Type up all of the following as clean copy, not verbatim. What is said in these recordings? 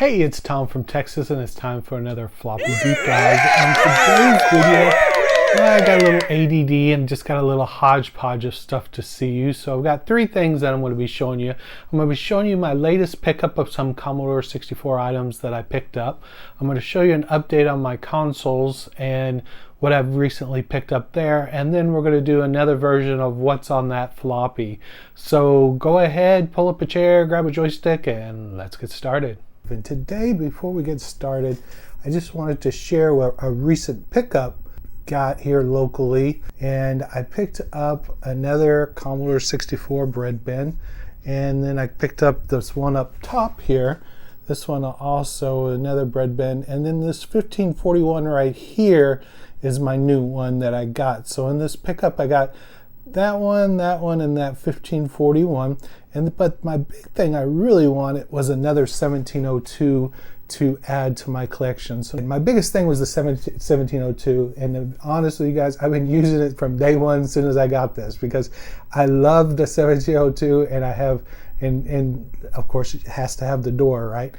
Hey, it's Tom from Texas, and it's time for another Floppy Deep Dive. And today's video, I got a little ADD and just got a little hodgepodge of stuff to see you. So I've got three things that I'm going to be showing you. I'm going to be showing you my latest pickup of some Commodore 64 items that I picked up. I'm going to show you an update on my consoles and what I've recently picked up there, and then we're going to do another version of what's on that floppy. So go ahead, pull up a chair, grab a joystick, and let's get started. And today, before we get started, I just wanted to share a recent pickup got here locally, and I picked up another Commodore 64 bread bin, and then I picked up this one up top here. This one also another bread bin, and then this 1541 right here is my new one that I got. So in this pickup I got that one, and that 1541. But my big thing I really wanted was another 1702 to add to my collection. So my biggest thing was the 1702, and honestly, you guys, I've been using it from day one as soon as I got this, because I love the 1702, and I have, and of course it has to have the door, right?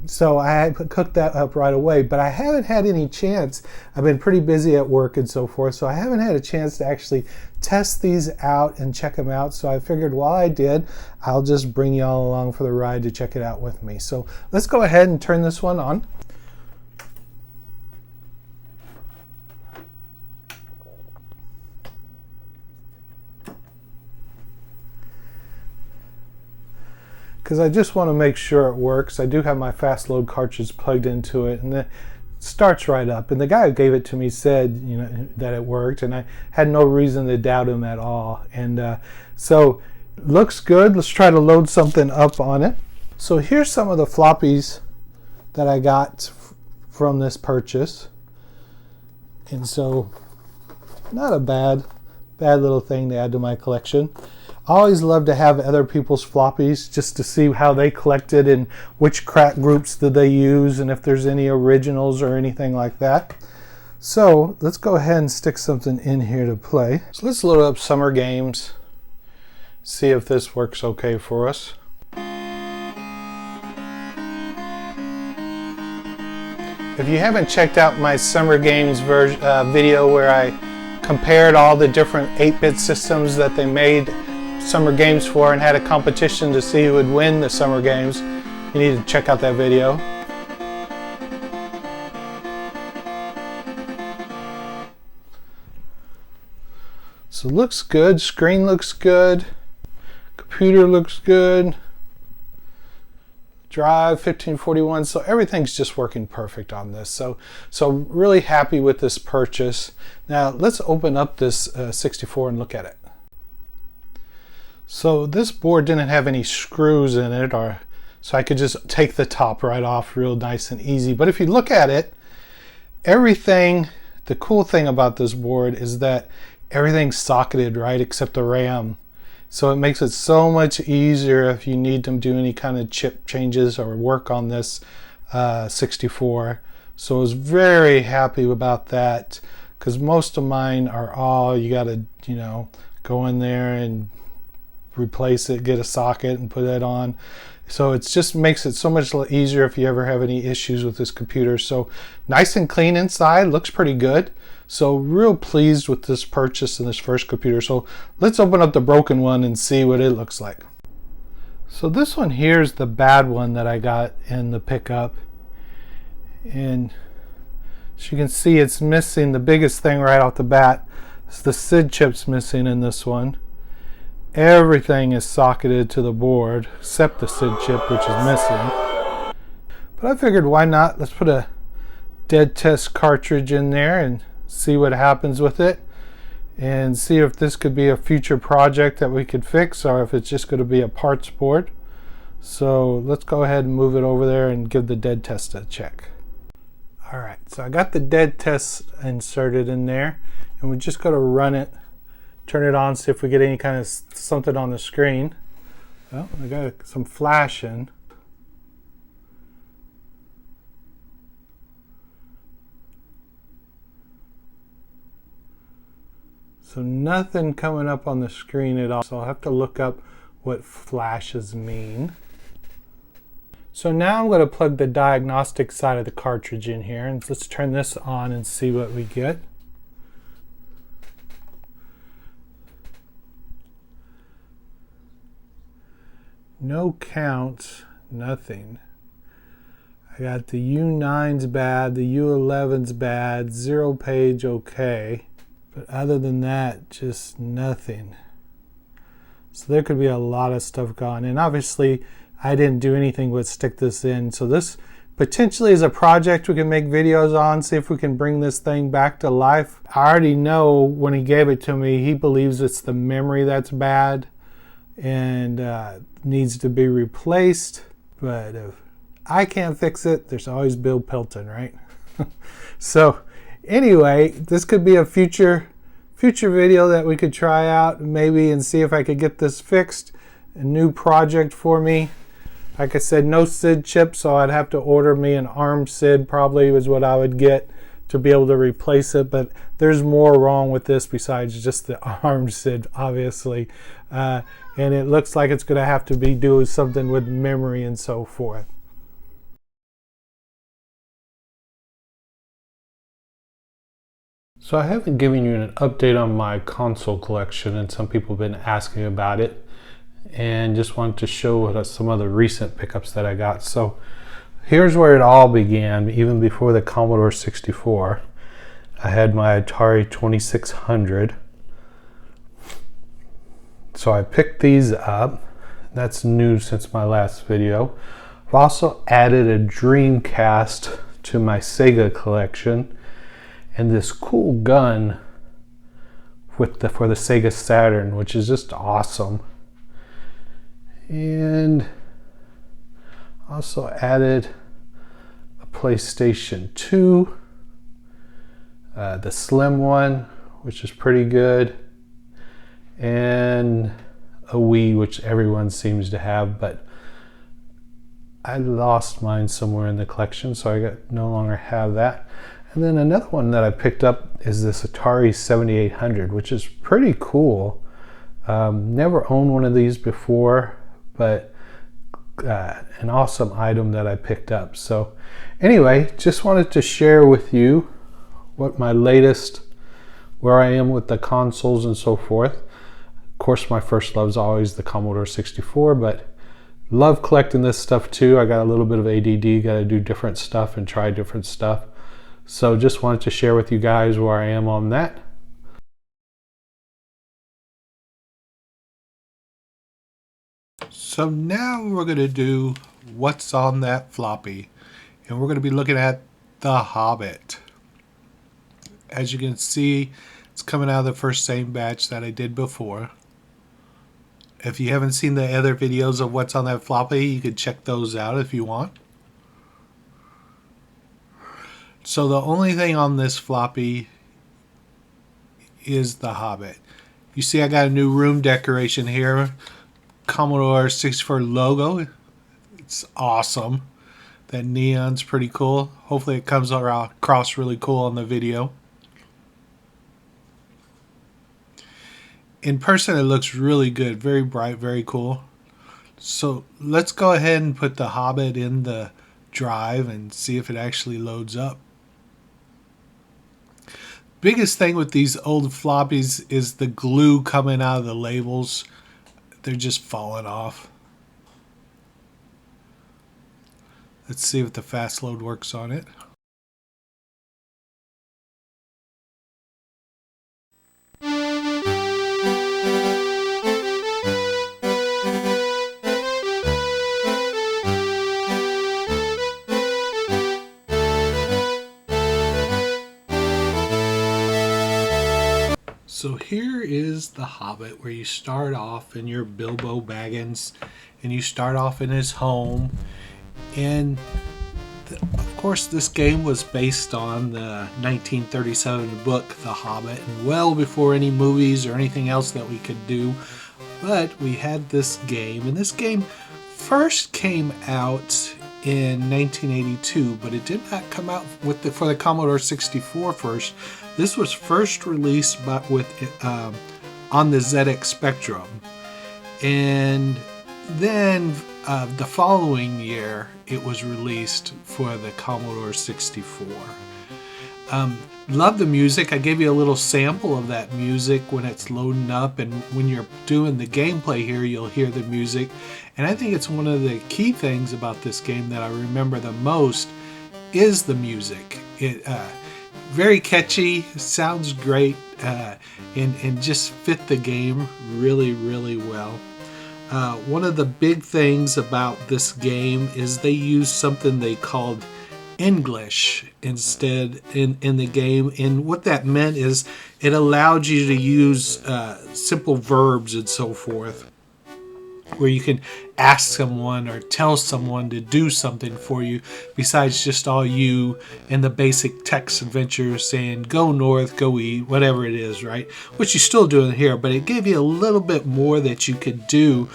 So I cooked that up right away, but I haven't had any chance. I've been pretty busy at work and so forth, so I haven't had a chance to actually test these out and check them out. So I figured while I did, I'll just bring y'all along for the ride to check it out with me. So let's go ahead and turn this one on. Because I just want to make sure it works. I do have my fast load cartridge plugged into it, and it starts right up. And the guy who gave it to me said, you know, that it worked, and I had no reason to doubt him at all. And so looks good. Let's try to load something up on it. So here's some of the floppies that I got from this purchase, and so not a bad little thing to add to my collection. I always love to have other people's floppies just to see how they collected and which crack groups did they use, and if there's any originals or anything like that. So let's go ahead and stick something in here to play. So let's load up Summer Games, see if this works okay for us. If you haven't checked out my Summer Games video where I compared all the different 8-bit systems that they made Summer Games for and had a competition to see who would win the Summer Games, you need to check out that video. So it looks good, screen looks good, computer looks good, drive 1541, so everything's just working perfect on this. So really happy with this purchase. Now let's open up this 64 and look at it. So this board didn't have any screws in it, so I could just take the top right off real nice and easy. But if you look at it, everything, the cool thing about this board is that everything's socketed, right, except the RAM. So it makes it so much easier if you need to do any kind of chip changes or work on this 64. So I was very happy about that, because most of mine are all, you got to, you know, go in there and replace it, get a socket and put it on. So it just makes it so much easier if you ever have any issues with this computer. So nice and clean inside, looks pretty good. So real pleased with this purchase and this first computer. So let's open up the broken one and see what it looks like. So this one here is the bad one that I got in the pickup, and as you can see, it's missing the biggest thing right off the bat. It's the SID chips missing in this one. Everything is socketed to the board except the SID chip, which is missing. But I figured, why not? Let's put a dead test cartridge in there and see what happens with it, and see if this could be a future project that we could fix, or if it's just going to be a parts board. So let's go ahead and move it over there and give the dead test a check. Alright, so I got the dead test inserted in there, and we're just going to run it, turn it on, see if we get any kind of something on the screen. Well, I got some flashing. So nothing coming up on the screen at all. So I'll have to look up what flashes mean. So now I'm going to plug the diagnostic side of the cartridge in here, and let's turn this on and see what we get. No counts, nothing. I got the U9's bad, the U11's bad, 0 page okay, but other than that, just nothing. So there could be a lot of stuff gone, and obviously I didn't do anything but stick this in. So this potentially is a project we can make videos on, see if we can bring this thing back to life. I already know when he gave it to me, he believes it's the memory that's bad and needs to be replaced. But if I can't fix it, there's always Bill Pelton, right? So anyway, this could be a future video that we could try out maybe and see if I could get this fixed. A new project for me. Like I said, no SID chip, so I'd have to order me an ARM SID probably was what I would get to be able to replace it. But there's more wrong with this besides just the ARM SID, obviously. And it looks like it's going to have to be doing something with memory and so forth. So I haven't given you an update on my console collection, and some people have been asking about it, and just wanted to show some of the recent pickups that I got. So here's where it all began, even before the Commodore 64. I had my Atari 2600. So I picked these up. That's new since my last video. I've also added a Dreamcast to my Sega collection, and this cool gun for the Sega Saturn, which is just awesome. And also added a PlayStation 2, the slim one, which is pretty good, and a Wii, which everyone seems to have, but I lost mine somewhere in the collection, so I no longer have that. And then another one that I picked up is this Atari 7800, which is pretty cool. Never owned one of these before, but an awesome item that I picked up. So anyway, just wanted to share with you what my latest, where I am with the consoles and so forth. Of course, my first love is always the Commodore 64, but love collecting this stuff too. I got a little bit of ADD, got to do different stuff and try different stuff. So just wanted to share with you guys where I am on that. So now we're going to do what's on that floppy, and we're going to be looking at the Hobbit. As you can see, it's coming out of the same batch that I did before. If you haven't seen the other videos of what's on that floppy, you can check those out if you want. So the only thing on this floppy is the Hobbit. You see I got a new room decoration here. Commodore 64 logo. It's awesome. That neon's pretty cool. Hopefully it comes across really cool on the video. In person it looks really good. Very bright, very cool. So let's go ahead and put the Hobbit in the drive and see if it actually loads up. Biggest thing with these old floppies is the glue coming out of the labels. They're just falling off. Let's see if the fast load works on it. So here is the Hobbit, where you start off in your Bilbo Baggins, and you start off in his home. And of course this game was based on the 1937 book The Hobbit, and well before any movies or anything else that we could do. But we had this game, and this game first came out in 1982, but it did not come out with for the Commodore 64 first. This was first released on the ZX Spectrum, and then the following year, it was released for the Commodore 64. Love the music. I gave you a little sample of that music when it's loading up, and when you're doing the gameplay here, you'll hear the music. And I think it's one of the key things about this game that I remember the most is the music. It very catchy, sounds great, and just fit the game really, really well. One of the big things about this game is they used something they called English instead in the game, and what that meant is it allowed you to use simple verbs and so forth, where you can ask someone or tell someone to do something for you besides just all you and the basic text adventure saying go north, go east, whatever it is, right? Which you're still doing here, but it gave you a little bit more that you could do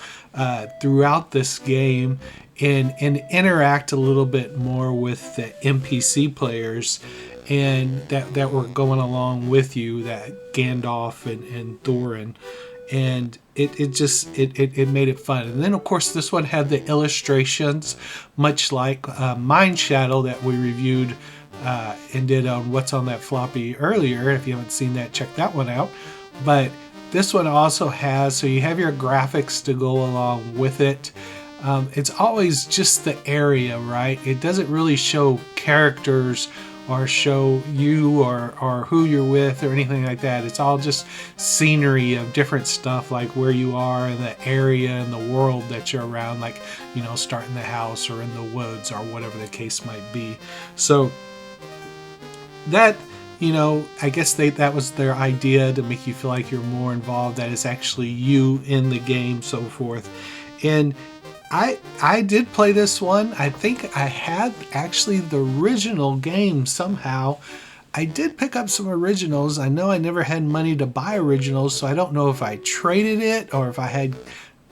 throughout this game, and interact a little bit more with the NPC players and that were going along with you, that Gandalf and Thorin, and it made it fun. And then of course this one had the illustrations, much like Mind Shadow that we reviewed and did on What's on That Floppy earlier. If you haven't seen that, check that one out. But this one also has, so you have your graphics to go along with it. It's always just the area, right? It doesn't really show characters or show you or who you're with or anything like that. It's all just scenery of different stuff, like where you are in the area and the world that you're around, like, you know, starting the house or in the woods or whatever the case might be. So that, you know, I guess that was their idea, to make you feel like you're more involved, that it's actually you in the game, so forth. And I did play this one. I think I had actually the original game somehow. I did pick up some originals. I know I never had money to buy originals, so I don't know if I traded it or if I had,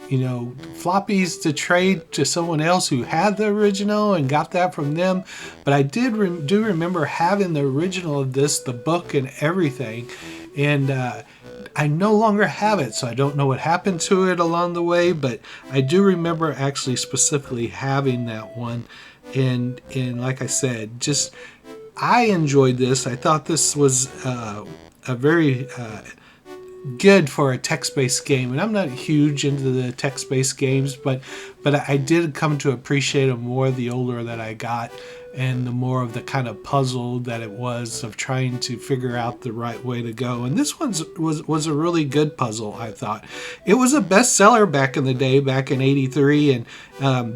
you know, floppies to trade to someone else who had the original and got that from them. But I do remember having the original of this, the book and everything. And I no longer have it, so I don't know what happened to it along the way, but I do remember actually specifically having that one. And like I said, just I enjoyed this. I thought this was a very good for a text-based game, and I'm not huge into the text-based games, but I did come to appreciate them more the older that I got, and the more of the kind of puzzle that it was of trying to figure out the right way to go. And this one was a really good puzzle, I thought. It was a bestseller back in the day, back in '83, and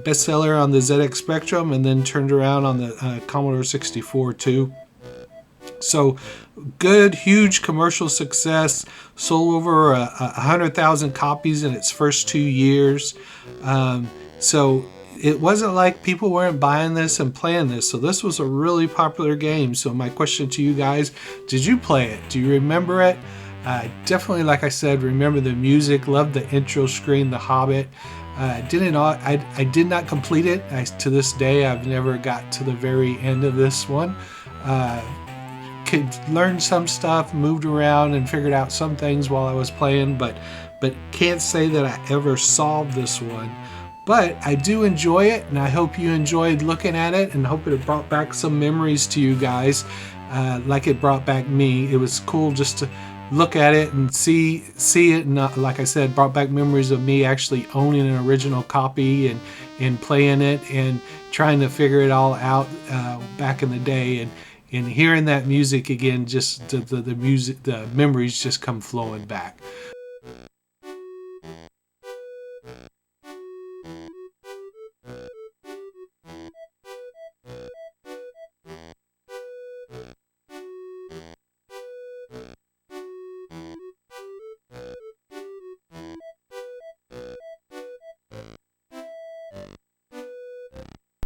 bestseller on the ZX Spectrum, and then turned around on the Commodore 64 too. So good, huge commercial success, sold over 100,000 copies in its first 2 years. So it wasn't like people weren't buying this and playing this. So this was a really popular game. So my question to you guys, did you play it? Do you remember it? Definitely, like I said, remember the music, loved the intro screen, The Hobbit. I did not complete it. To this day, I've never got to the very end of this one. Could learn some stuff, moved around and figured out some things while I was playing, but can't say that I ever solved this one. But I do enjoy it, and I hope you enjoyed looking at it, and hope it brought back some memories to you guys, like it brought back me. It was cool just to look at it and see it, and like I said, brought back memories of me actually owning an original copy and playing it and trying to figure it all out back in the day, and hearing that music again, just the music, the memories just come flowing back.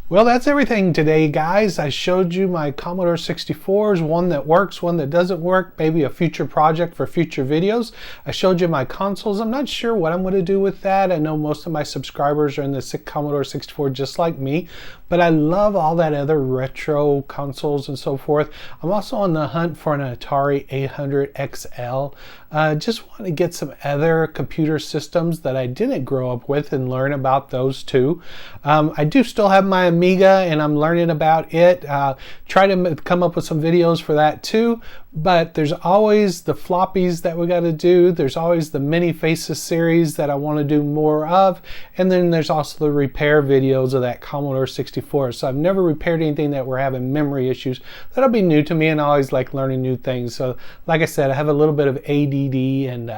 Well, that's everything today, guys. I showed you my Commodore 64s, one that works, one that doesn't work, maybe a future project for future videos. I showed you my consoles. I'm not sure what I'm going to do with that. I know most of my subscribers are in the Commodore 64 just like me, but I love all that other retro consoles and so forth. I'm also on the hunt for an Atari 800 XL. Just want to get some other computer systems that I didn't grow up with and learn about those too. I do still have my Amiga and I'm learning about it. Try to come up with some videos for that too, but there's always the floppies that we got to do. There's always the Many Faces series that I want to do more of, and then there's also the repair videos of that Commodore 64. So I've never repaired anything that were having memory issues. That'll be new to me, and I always like learning new things. So like I said, I have a little bit of ADD and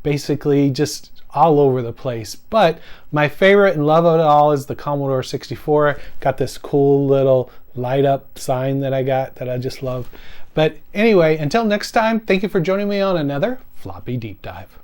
basically just all over the place. But my favorite and love of it all is the Commodore 64. Got this cool little light up sign that I got that I just love. But anyway, until next time, thank you for joining me on another Floppy Deep Dive.